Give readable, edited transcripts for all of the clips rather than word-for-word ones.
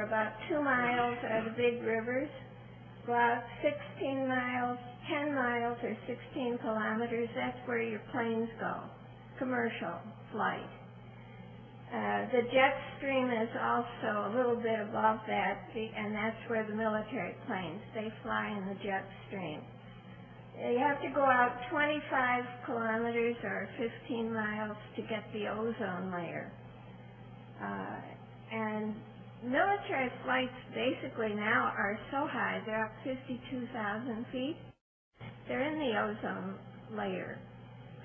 About 2 miles are the big rivers. About 16 miles, 10 miles or 16 kilometers, that's where your planes go, commercial flight. The jet stream is also a little bit above that, and that's where the military planes, they fly in the jet stream. You have to go out 25 kilometers or 15 miles to get the ozone layer. And military flights basically now are so high, they're up 52,000 feet. They're in the ozone layer.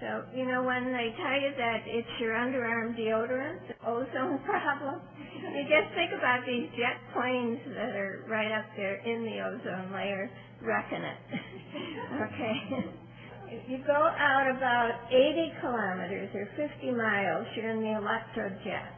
So, you know, when they tell you that it's your underarm deodorant, the ozone problem, you just think about these jet planes that are right up there in the ozone layer wrecking it. Okay. You go out about 80 kilometers or 50 miles, you're in the electrojet.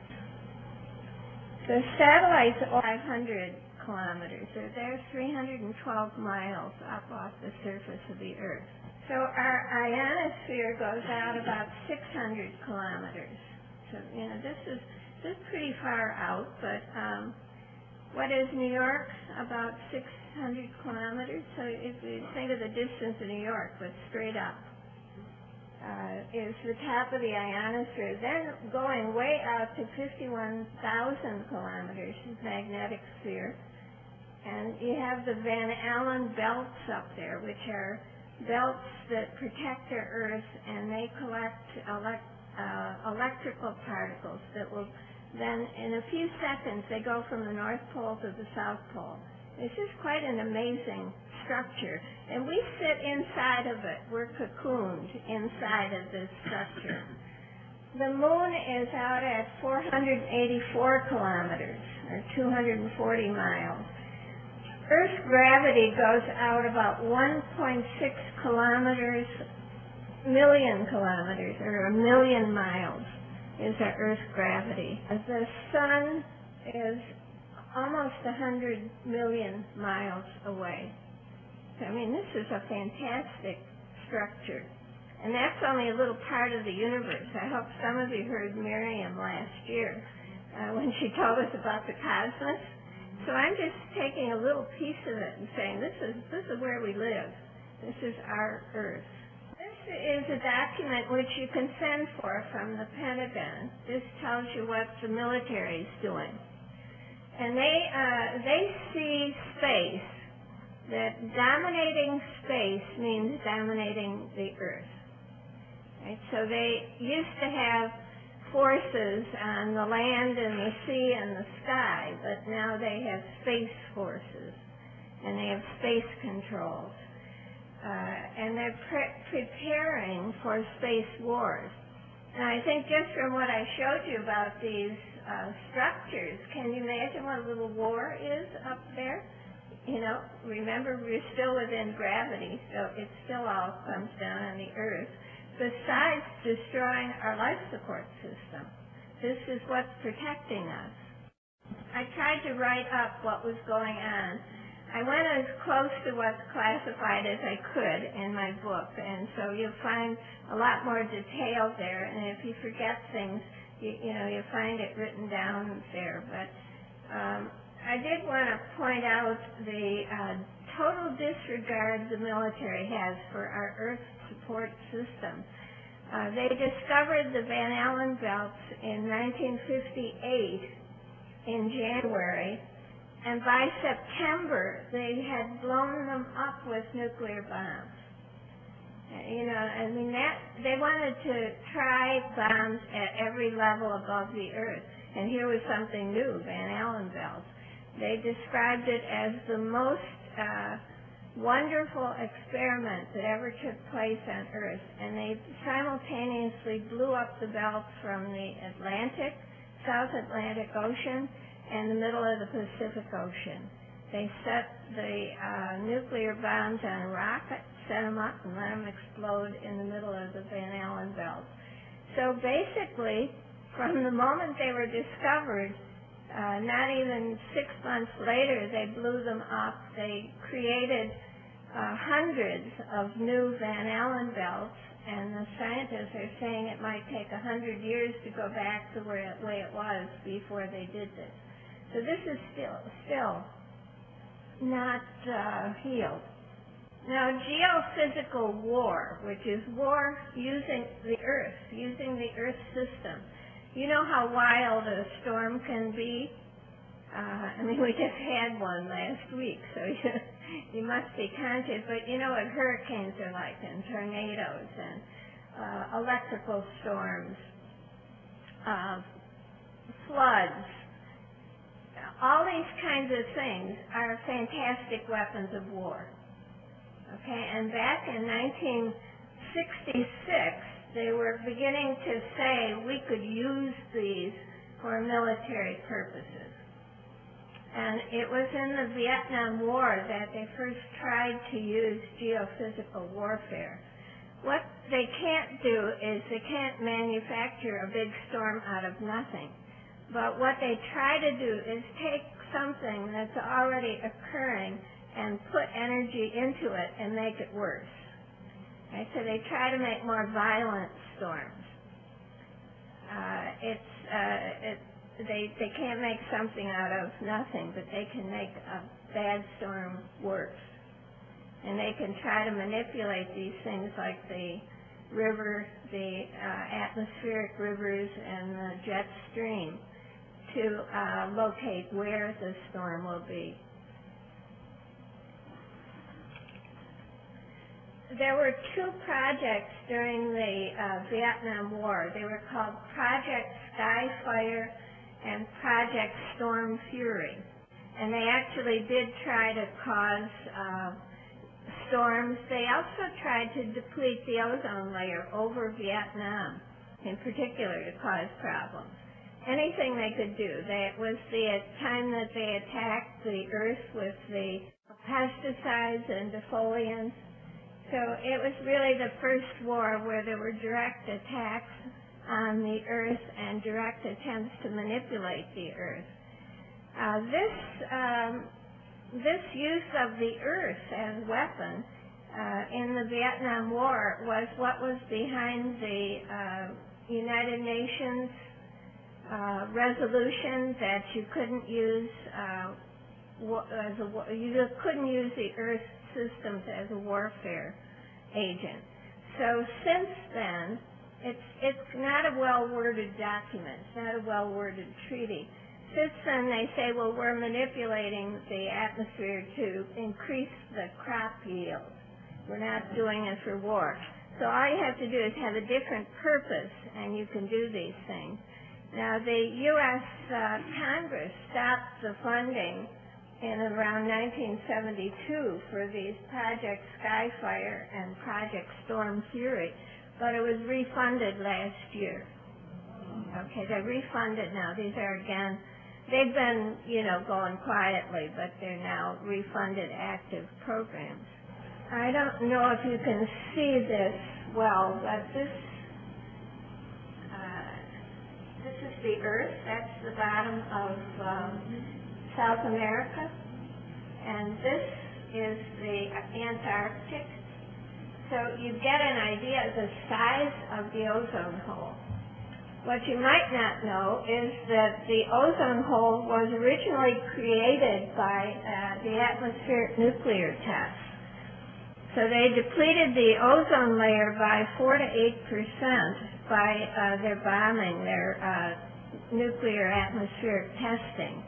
The satellites are 500 kilometers, or they're 312 miles up off the surface of the Earth. So our ionosphere goes out about 600 kilometers. So, you know, this is pretty far out, but what is New York? About 600 kilometers. So if you think of the distance of New York, but straight up, is the top of the ionosphere. Then going way out to 51,000 kilometers is magnetic sphere. And you have the Van Allen belts up there, which are belts that protect the Earth, and they collect electrical particles that will then, in a few seconds, they go from the North Pole to the South Pole. This is quite an amazing structure, and we sit inside of it. We're cocooned inside of this structure. The moon is out at 484 kilometers, or 240 miles. Earth's gravity goes out about 1.6 million kilometers, or 1 million miles is our Earth's gravity. The sun is almost 100 million miles away. So, I mean, this is a fantastic structure. And that's only a little part of the universe. I hope some of you heard Miriam last year when she told us about the cosmos. So I'm just taking a little piece of it and saying, this is where we live. This is our Earth. This is a document which you can send for from the Pentagon. This tells you what the military is doing. And they see space, that dominating space means dominating the Earth. Right? So they used to have forces on the land and the sea and the sky, but now they have space forces, and they have space controls. And they're preparing for space wars. And I think just from what I showed you about these structures, can you imagine what a little war is up there? You know, remember, we're still within gravity, so it still all comes down on the Earth. Besides destroying our life support system, this is what's protecting us. I tried to write up what was going on. I went as close to what's classified as I could in my book, and so you'll find a lot more detail there, and if you forget things, you'll find it written down there. But I did want to point out the total disregard the military has for our Earth support system. They discovered the Van Allen belts in 1958 in January, and by September they had blown them up with nuclear bombs. You know, I mean, they wanted to try bombs at every level above the Earth, and here was something new, Van Allen belts. They described it as the most wonderful experiment that ever took place on Earth, and they simultaneously blew up the belts from the Atlantic, South Atlantic Ocean, and the middle of the Pacific Ocean. They set the nuclear bombs on a rocket, set them up, and let them explode in the middle of the Van Allen belts. So basically, from the moment they were discovered, not even 6 months later, they blew them up. They created hundreds of new Van Allen belts, and the scientists are saying it might take 100 years to go back to the way it was before they did this. So this is still not healed. Now, geophysical war, which is war using the Earth system. You know how wild a storm can be? I mean, we just had one last week, so you must be conscious. But you know what hurricanes are like, and tornadoes, and electrical storms, floods. All these kinds of things are fantastic weapons of war. Okay, and back in 1966, they were beginning to say we could use these for military purposes. And it was in the Vietnam War that they first tried to use geophysical warfare. What they can't do is they can't manufacture a big storm out of nothing. But what they try to do is take something that's already occurring and put energy into it and make it worse. Okay, so they try to make more violent storms. They can't make something out of nothing, but they can make a bad storm worse. And they can try to manipulate these things like the river, the atmospheric rivers, and the jet stream to locate where the storm will be. There were two projects during the Vietnam War. They were called Project Skyfire and Project Storm Fury. And they actually did try to cause storms. They also tried to deplete the ozone layer over Vietnam, in particular, to cause problems. Anything they could do. It was the time that they attacked the Earth with the pesticides and defoliants. So it was really the first war where there were direct attacks on the Earth and direct attempts to manipulate the Earth. This use of the Earth as weapon in the Vietnam War was what was behind the United Nations resolution that you couldn't use you couldn't use the Earth systems as a warfare agent. So since then, it's not a well-worded document. It's not a well-worded treaty. Since then, they say, well, we're manipulating the atmosphere to increase the crop yield. We're not doing it for war. So all you have to do is have a different purpose, and you can do these things. Now, the U.S. Congress stopped the funding in around 1972 for these Project Skyfire and Project Storm Fury, but it was refunded last year. Okay, they're refunded now. These are, again, they've been, going quietly, but they're now refunded active programs. I don't know if you can see this well, but this is the Earth. That's the bottom of South America, and this is the Antarctic. So you get an idea of the size of the ozone hole. What you might not know is that the ozone hole was originally created by the atmospheric nuclear test. So they depleted the ozone layer by 4 to 8% by their bombing, their nuclear atmospheric testing.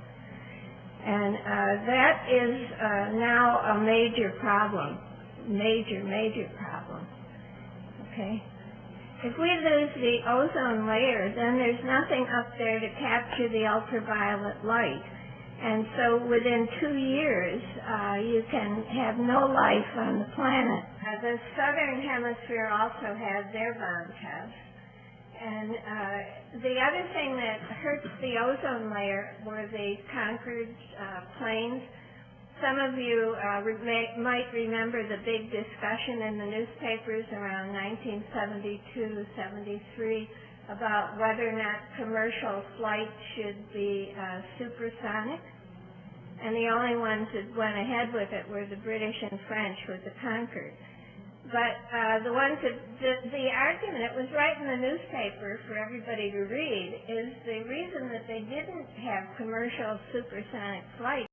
And that is now a major problem, major problem, okay? If we lose the ozone layer, then there's nothing up there to capture the ultraviolet light. And so within 2 years, you can have no life on the planet. The southern hemisphere also had their bomb tests. And the other thing that hurts the ozone layer were the conquered plains. Some of you might remember the big discussion in the newspapers around 1972-73 about whether or not commercial flight should be supersonic. And the only ones that went ahead with it were the British and French with the Concorde. But the ones that, the argument, it was right in the newspaper for everybody to read, is the reason that they didn't have commercial supersonic flight